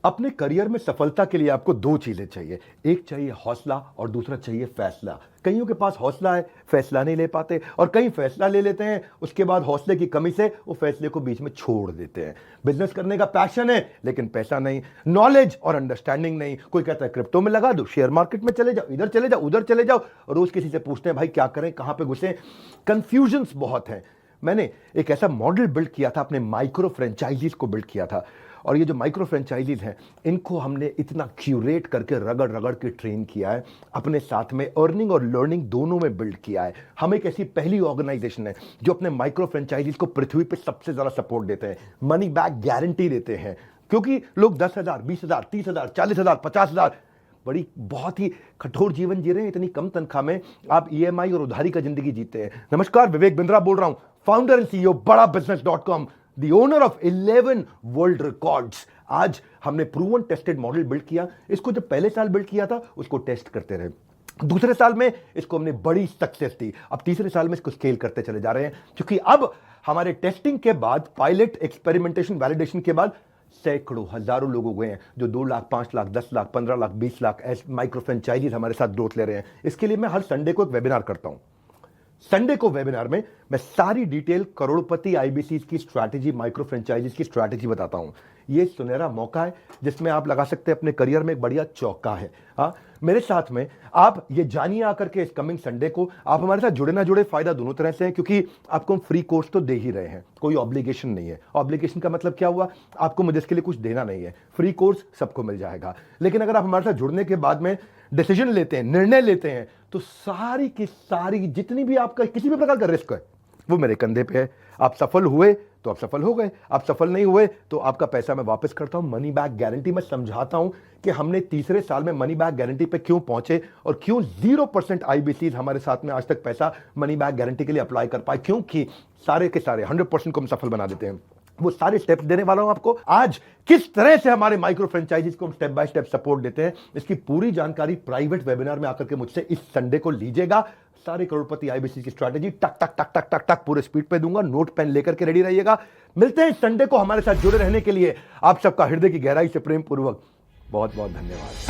अपने करियर में सफलता के लिए आपको दो चीजें चाहिए। एक चाहिए हौसला और दूसरा चाहिए फैसला। कईयों के पास हौसला है, फैसला नहीं ले पाते, और कई फैसला ले लेते हैं, उसके बाद हौसले की कमी से वो फैसले को बीच में छोड़ देते हैं। बिजनेस करने का पैशन है लेकिन पैसा नहीं, नॉलेज और अंडरस्टैंडिंग नहीं। कोई कहता है क्रिप्टो में लगा दो, शेयर मार्केट में चले जाओ, इधर चले जाओ, उधर चले जाओ। रोज किसी से पूछते हैं भाई क्या करें, कहां पे घुसे। कंफ्यूजन्स बहुत हैं। मैंने एक ऐसा मॉडल बिल्ड किया था, अपने माइक्रो फ्रेंचाइजीज को बिल्ड किया था, और ये जो माइक्रो फ्रेंचाइजीज हैं इनको हमने इतना क्यूरेट करके रगड़ रगड़ के ट्रेन किया है, अपने साथ में अर्निंग और लर्निंग दोनों में बिल्ड किया है। हम एक ऐसी पहली ऑर्गेनाइजेशन है जो अपने माइक्रो फ्रेंचाइजीज को पृथ्वी पे सबसे ज्यादा सपोर्ट देते हैं, मनी बैक गारंटी देते हैं। क्योंकि लोग 10,000, 20,000, 30,000, 40,000, 50,000 बड़ी बहुत ही कठोर जीवन जी रहे हैं। इतनी कम तनख्वाह में आप ईएमआई और उधारी का जिंदगी जीते हैं। नमस्कार, विवेक बिंद्रा बोल रहा हूं, फाउंडर एंड सीईओ बड़ा बिजनेस.com, the owner of 11 world records. आज हमने प्रूवन टेस्टेड मॉडल बिल्ड किया। इसको जब पहले साल बिल्ड किया था उसको टेस्ट करते रहे, दूसरे साल में इसको हमने बड़ी सक्सेस दी, अब तीसरे साल में इसको स्केल करते चले जा रहे हैं। क्योंकि अब हमारे टेस्टिंग के बाद, पायलट, एक्सपेरिमेंटेशन, वैलिडेशन के बाद सैकड़ों, हजारों लोग हो गए हैं जो 2 लाख, 5 लाख, 10 लाख, 15 लाख, 20 लाख ऐसे माइक्रो फ्रेंचाइजीज हमारे साथ ग्रोथ ले रहे हैं। इसके लिए मैं हर संडे को एक वेबिनार करता हूं। संडे को वेबिनार में मैं सारी डिटेल करोड़पति आईबीसी की स्ट्रैटेजी, माइक्रो फ्रेंचाइजीज की स्ट्रैटेजी बताता हूं। ये सुनहरा मौका है जिसमें आप लगा सकते हैं अपने करियर में एक बढ़िया चौका है। हाँ, मेरे साथ में आप ये जानिए आकर के इस कमिंग संडे को। आप हमारे साथ जुड़े ना जुड़े, फायदा दोनों तरह से है, क्योंकि आपको हम फ्री कोर्स तो दे ही रहे हैं, कोई ऑब्लिगेशन नहीं है। ऑब्लिगेशन का मतलब क्या हुआ, आपको मुझे इसके लिए कुछ देना नहीं है। फ्री कोर्स सबको मिल जाएगा। लेकिन अगर आप हमारे साथ जुड़ने के बाद में डिसीजन लेते हैं, निर्णय लेते हैं, तो सारी की सारी जितनी भी आपका किसी भी प्रकार का रिस्क है वो मेरे कंधे पे है। आप सफल हुए तो आप सफल हो गए, आप सफल नहीं हुए तो आपका पैसा मैं वापस करता हूं। मनी बैक गारंटी मैं समझाता हूं कि हमने तीसरे साल में मनी बैक गारंटी पे क्यों पहुंचे और क्यों 0% आईबीसी हमारे साथ में आज तक पैसा मनी बैक गारंटी के लिए अप्लाई कर पाए। क्योंकि सारे के सारे 100% को हम सफल बना देते हैं। वो सारे स्टेप्स देने वाला हूं आपको आज। किस तरह से हमारे माइक्रो फ्रेंचाइजीज को हम स्टेप बाय स्टेप सपोर्ट देते हैं, इसकी पूरी जानकारी प्राइवेट वेबिनार में आकर के मुझसे इस संडे को लीजिएगा। सारे करोड़पति आईबीसी की स्ट्रैटेजी टक टक टक टक टक टक पूरे स्पीड पे दूंगा। नोट पेन लेकर के रेडी रहिएगा। मिलते हैं संडे को। हमारे साथ जुड़े रहने के लिए आप सबका हृदय की गहराई से प्रेम पूर्वक बहुत बहुत धन्यवाद।